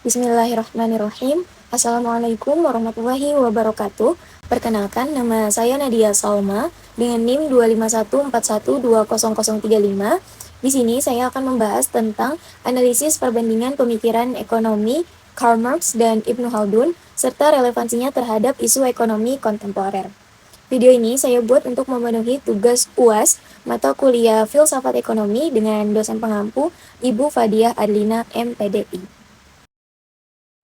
Bismillahirrahmanirrahim. Assalamualaikum warahmatullahi wabarakatuh. Perkenalkan, nama saya Nadia Salma dengan NIM 25141200035. Di sini saya akan membahas tentang analisis perbandingan pemikiran ekonomi Karl Marx dan Ibnu Khaldun serta relevansinya terhadap isu ekonomi kontemporer. Video ini saya buat untuk memenuhi tugas UAS mata kuliah Filsafat Ekonomi dengan dosen pengampu Ibu Fadiah Adlina MPDI.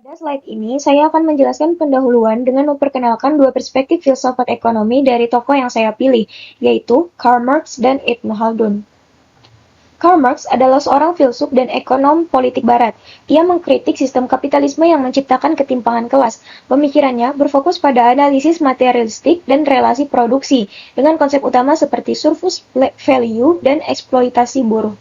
Pada slide ini, saya akan menjelaskan pendahuluan dengan memperkenalkan dua perspektif filsafat ekonomi dari tokoh yang saya pilih, yaitu Karl Marx dan Ibnu Khaldun. Karl Marx adalah seorang filsuf dan ekonom politik barat. Ia mengkritik sistem kapitalisme yang menciptakan ketimpangan kelas. Pemikirannya berfokus pada analisis materialistik dan relasi produksi, dengan konsep utama seperti surplus value dan eksploitasi buruh.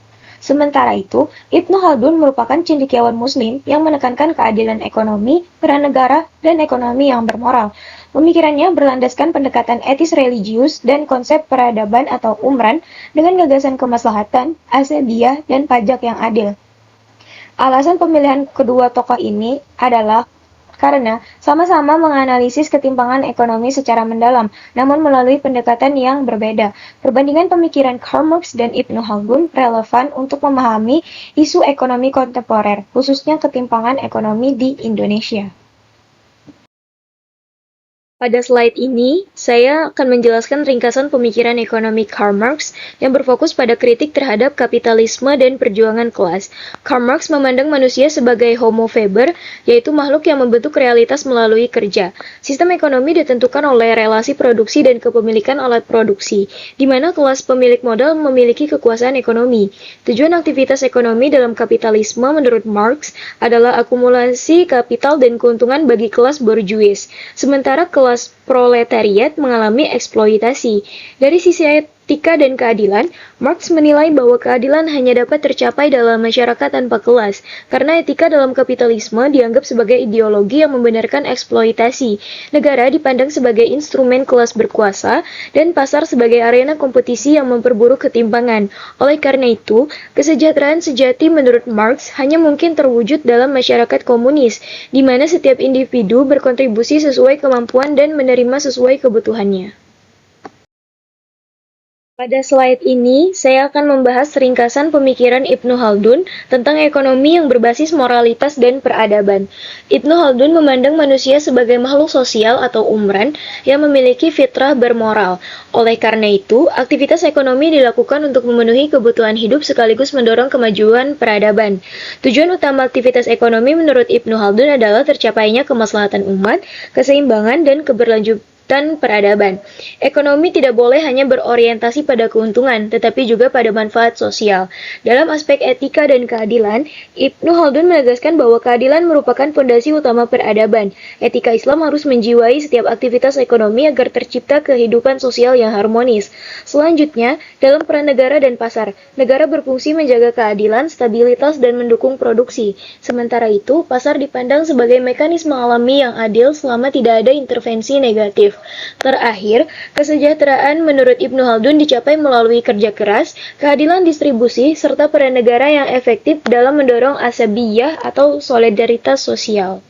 Sementara itu, Ibnu Khaldun merupakan cendekiawan Muslim yang menekankan keadilan ekonomi, peran negara, dan ekonomi yang bermoral. Pemikirannya berlandaskan pendekatan etis religius dan konsep peradaban atau umran dengan gagasan kemaslahatan, asabiyah, dan pajak yang adil. Alasan pemilihan kedua tokoh ini adalah karena sama-sama menganalisis ketimpangan ekonomi secara mendalam, namun melalui pendekatan yang berbeda. Perbandingan pemikiran Karl Marx dan Ibnu Khaldun relevan untuk memahami isu ekonomi kontemporer, khususnya ketimpangan ekonomi di Indonesia. Pada slide ini, saya akan menjelaskan ringkasan pemikiran ekonomi Karl Marx yang berfokus pada kritik terhadap kapitalisme dan perjuangan kelas. Karl Marx memandang manusia sebagai homo faber, yaitu makhluk yang membentuk realitas melalui kerja. Sistem ekonomi ditentukan oleh relasi produksi dan kepemilikan alat produksi, di mana kelas pemilik modal memiliki kekuasaan ekonomi. Tujuan aktivitas ekonomi dalam kapitalisme menurut Marx adalah akumulasi kapital dan keuntungan bagi kelas borjuis, sementara kelas proletariat mengalami eksploitasi. Dari sisi etika dan keadilan, Marx menilai bahwa keadilan hanya dapat tercapai dalam masyarakat tanpa kelas, karena etika dalam kapitalisme dianggap sebagai ideologi yang membenarkan eksploitasi. Negara dipandang sebagai instrumen kelas berkuasa, dan pasar sebagai arena kompetisi yang memperburuk ketimpangan. Oleh karena itu, kesejahteraan sejati menurut Marx hanya mungkin terwujud dalam masyarakat komunis, di mana setiap individu berkontribusi sesuai kemampuan dan menerima sesuai kebutuhannya. Pada slide ini, saya akan membahas ringkasan pemikiran Ibnu Khaldun tentang ekonomi yang berbasis moralitas dan peradaban. Ibnu Khaldun memandang manusia sebagai makhluk sosial atau umran yang memiliki fitrah bermoral. Oleh karena itu, aktivitas ekonomi dilakukan untuk memenuhi kebutuhan hidup sekaligus mendorong kemajuan peradaban. Tujuan utama aktivitas ekonomi menurut Ibnu Khaldun adalah tercapainya kemaslahatan umat, keseimbangan, dan keberlanjutan peradaban. Ekonomi tidak boleh hanya berorientasi pada keuntungan, tetapi juga pada manfaat sosial. Dalam aspek etika dan keadilan, Ibnu Khaldun menegaskan bahwa keadilan merupakan fondasi utama peradaban. Etika Islam harus menjiwai setiap aktivitas ekonomi agar tercipta kehidupan sosial yang harmonis. Selanjutnya, dalam peran negara dan pasar, negara berfungsi menjaga keadilan, stabilitas, dan mendukung produksi. Sementara itu, pasar dipandang sebagai mekanisme alami yang adil selama tidak ada intervensi negatif. Terakhir, kesejahteraan menurut Ibnu Khaldun dicapai melalui kerja keras, keadilan distribusi, serta peran negara yang efektif dalam mendorong asabiyah atau solidaritas sosial.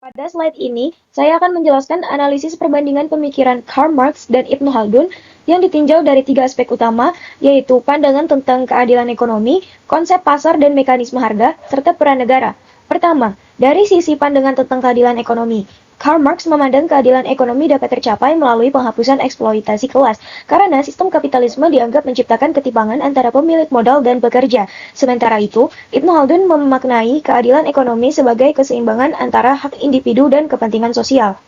Pada slide ini, saya akan menjelaskan analisis perbandingan pemikiran Karl Marx dan Ibnu Khaldun yang ditinjau dari tiga aspek utama, yaitu pandangan tentang keadilan ekonomi, konsep pasar dan mekanisme harga, serta peran negara. Pertama, dari sisi pandangan tentang keadilan ekonomi, Karl Marx memandang keadilan ekonomi dapat tercapai melalui penghapusan eksploitasi kelas, karena sistem kapitalisme dianggap menciptakan ketimpangan antara pemilik modal dan pekerja. Sementara itu, Ibnu Khaldun memaknai keadilan ekonomi sebagai keseimbangan antara hak individu dan kepentingan sosial.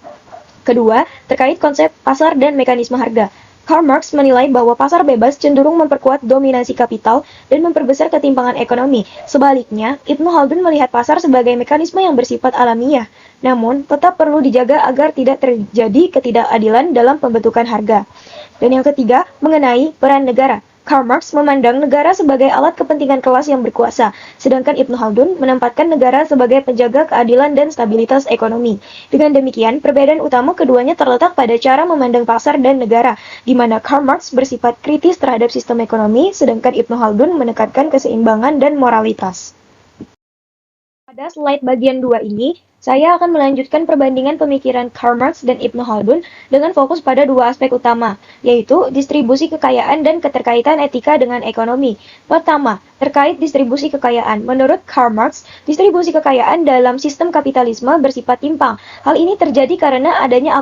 Kedua, terkait konsep pasar dan mekanisme harga. Karl Marx menilai bahwa pasar bebas cenderung memperkuat dominasi kapital dan memperbesar ketimpangan ekonomi. Sebaliknya, Ibnu Khaldun melihat pasar sebagai mekanisme yang bersifat alamiah, namun tetap perlu dijaga agar tidak terjadi ketidakadilan dalam pembentukan harga. Dan yang ketiga, mengenai peran negara. Karl Marx memandang negara sebagai alat kepentingan kelas yang berkuasa, sedangkan Ibnu Khaldun menempatkan negara sebagai penjaga keadilan dan stabilitas ekonomi. Dengan demikian, perbedaan utama keduanya terletak pada cara memandang pasar dan negara, di mana Karl Marx bersifat kritis terhadap sistem ekonomi, sedangkan Ibnu Khaldun menekankan keseimbangan dan moralitas. Pada slide bagian 2 ini, saya akan melanjutkan perbandingan pemikiran Karl Marx dan Ibnu Khaldun dengan fokus pada dua aspek utama, yaitu distribusi kekayaan dan keterkaitan etika dengan ekonomi. Pertama, terkait distribusi kekayaan. Menurut Karl Marx, distribusi kekayaan dalam sistem kapitalisme bersifat timpang. Hal ini terjadi karena adanya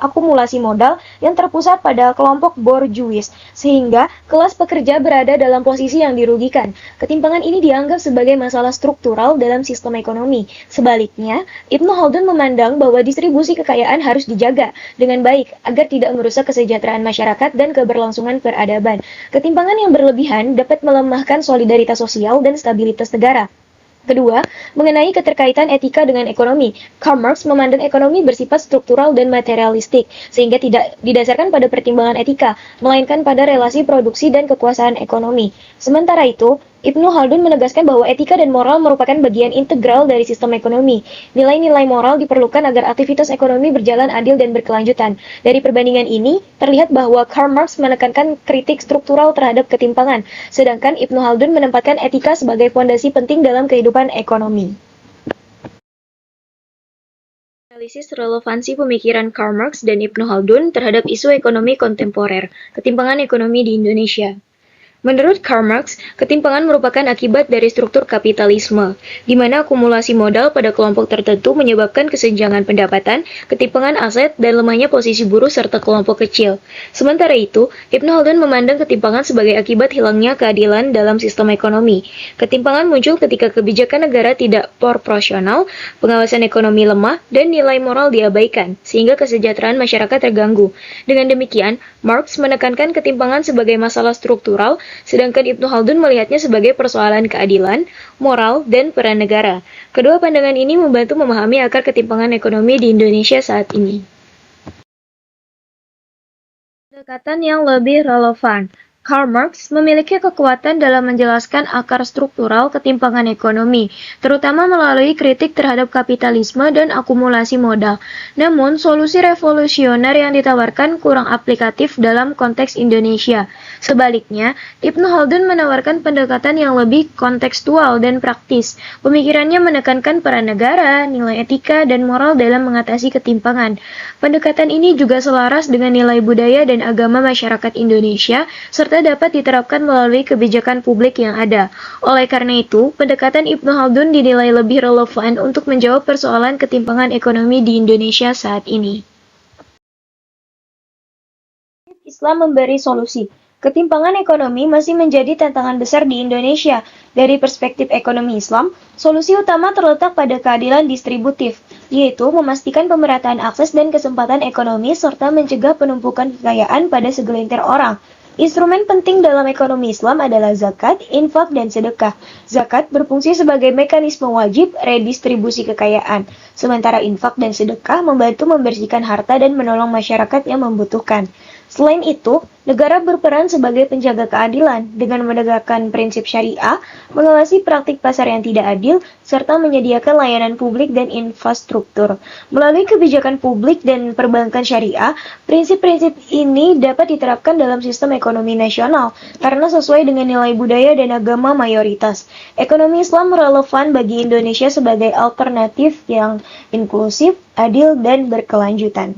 akumulasi modal yang terpusat pada kelompok borjuis, sehingga kelas pekerja berada dalam posisi yang dirugikan. Ketimpangan ini dianggap sebagai masalah struktural dalam sistem ekonomi. Sebaliknya, Ibnu Khaldun memandang bahwa distribusi kekayaan harus dijaga dengan baik agar tidak merusak kesejahteraan masyarakat dan keberlangsungan peradaban. Ketimpangan yang berlebihan dapat melemahkan solidaritas sosial dan stabilitas negara. Kedua, mengenai keterkaitan etika dengan ekonomi, Karl Marx memandang ekonomi bersifat struktural dan materialistik, sehingga tidak didasarkan pada pertimbangan etika, melainkan pada relasi produksi dan kekuasaan ekonomi. Sementara itu, Ibnu Khaldun menegaskan bahwa etika dan moral merupakan bagian integral dari sistem ekonomi. Nilai-nilai moral diperlukan agar aktivitas ekonomi berjalan adil dan berkelanjutan. Dari perbandingan ini, terlihat bahwa Karl Marx menekankan kritik struktural terhadap ketimpangan, sedangkan Ibnu Khaldun menempatkan etika sebagai fondasi penting dalam kehidupan ekonomi. Analisis relevansi pemikiran Karl Marx dan Ibnu Khaldun terhadap isu ekonomi kontemporer, ketimpangan ekonomi di Indonesia. Menurut Karl Marx, ketimpangan merupakan akibat dari struktur kapitalisme, di mana akumulasi modal pada kelompok tertentu menyebabkan kesenjangan pendapatan, ketimpangan aset, dan lemahnya posisi buruh serta kelompok kecil. Sementara itu, Ibnu Khaldun memandang ketimpangan sebagai akibat hilangnya keadilan dalam sistem ekonomi. Ketimpangan muncul ketika kebijakan negara tidak proporsional, pengawasan ekonomi lemah, dan nilai moral diabaikan, sehingga kesejahteraan masyarakat terganggu. Dengan demikian, Marx menekankan ketimpangan sebagai masalah struktural, sedangkan Ibnu Khaldun melihatnya sebagai persoalan keadilan, moral, dan peran negara. Kedua pandangan ini membantu memahami akar ketimpangan ekonomi di Indonesia saat ini. Pendekatan yang lebih relevan. Karl Marx memiliki kekuatan dalam menjelaskan akar struktural ketimpangan ekonomi, terutama melalui kritik terhadap kapitalisme dan akumulasi modal. Namun, solusi revolusioner yang ditawarkan kurang aplikatif dalam konteks Indonesia. Sebaliknya, Ibnu Khaldun menawarkan pendekatan yang lebih kontekstual dan praktis. Pemikirannya menekankan peran negara, nilai etika, dan moral dalam mengatasi ketimpangan. Pendekatan ini juga selaras dengan nilai budaya dan agama masyarakat Indonesia, serta dapat diterapkan melalui kebijakan publik yang ada. Oleh karena itu, pendekatan Ibnu Khaldun dinilai lebih relevan untuk menjawab persoalan ketimpangan ekonomi di Indonesia saat ini. Islam memberi solusi. Ketimpangan ekonomi masih menjadi tantangan besar di Indonesia. Dari perspektif ekonomi Islam, solusi utama terletak pada keadilan distributif, yaitu memastikan pemerataan akses dan kesempatan ekonomi serta mencegah penumpukan kekayaan pada segelintir orang. Instrumen penting dalam ekonomi Islam adalah zakat, infak, dan sedekah. Zakat berfungsi sebagai mekanisme wajib redistribusi kekayaan, sementara infak dan sedekah membantu membersihkan harta dan menolong masyarakat yang membutuhkan. Selain itu, negara berperan sebagai penjaga keadilan dengan menegakkan prinsip syariah, mengawasi praktik pasar yang tidak adil, serta menyediakan layanan publik dan infrastruktur. Melalui kebijakan publik dan perbankan syariah, prinsip-prinsip ini dapat diterapkan dalam sistem ekonomi nasional karena sesuai dengan nilai budaya dan agama mayoritas. Ekonomi Islam relevan bagi Indonesia sebagai alternatif yang inklusif, adil, dan berkelanjutan.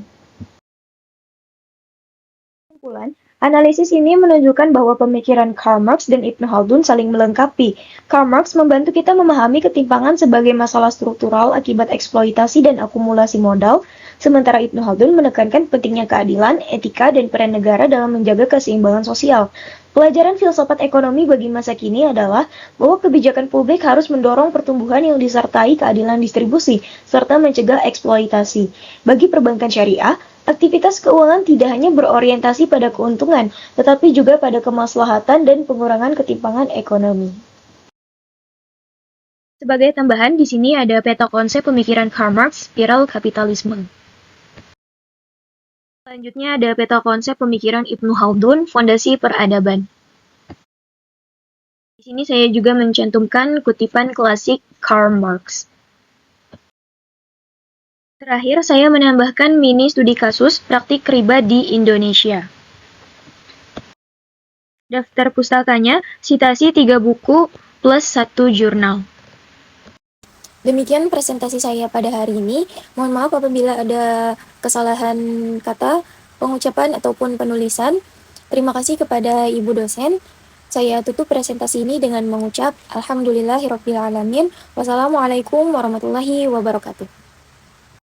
Analisis ini menunjukkan bahwa pemikiran Karl Marx dan Ibnu Khaldun saling melengkapi. Karl Marx membantu kita memahami ketimpangan sebagai masalah struktural akibat eksploitasi dan akumulasi modal, sementara Ibnu Khaldun menekankan pentingnya keadilan, etika, dan peran negara dalam menjaga keseimbangan sosial. Pelajaran filsafat ekonomi bagi masa kini adalah bahwa kebijakan publik harus mendorong pertumbuhan yang disertai keadilan distribusi, serta mencegah eksploitasi. Bagi perbankan syariah, aktivitas keuangan tidak hanya berorientasi pada keuntungan, tetapi juga pada kemaslahatan dan pengurangan ketimpangan ekonomi. Sebagai tambahan, di sini ada peta konsep pemikiran Karl Marx, spiral kapitalisme. Selanjutnya ada peta konsep pemikiran Ibnu Khaldun, fondasi peradaban. Di sini saya juga mencantumkan kutipan klasik Karl Marx. Terakhir, saya menambahkan mini studi kasus praktik riba di Indonesia. Daftar pustakanya, citasi 3 buku plus 1 jurnal. Demikian presentasi saya pada hari ini. Mohon maaf apabila ada kesalahan kata, pengucapan, ataupun penulisan. Terima kasih kepada Ibu dosen. Saya tutup presentasi ini dengan mengucap Alhamdulillahirrabbilalamin. Wassalamualaikum warahmatullahi wabarakatuh.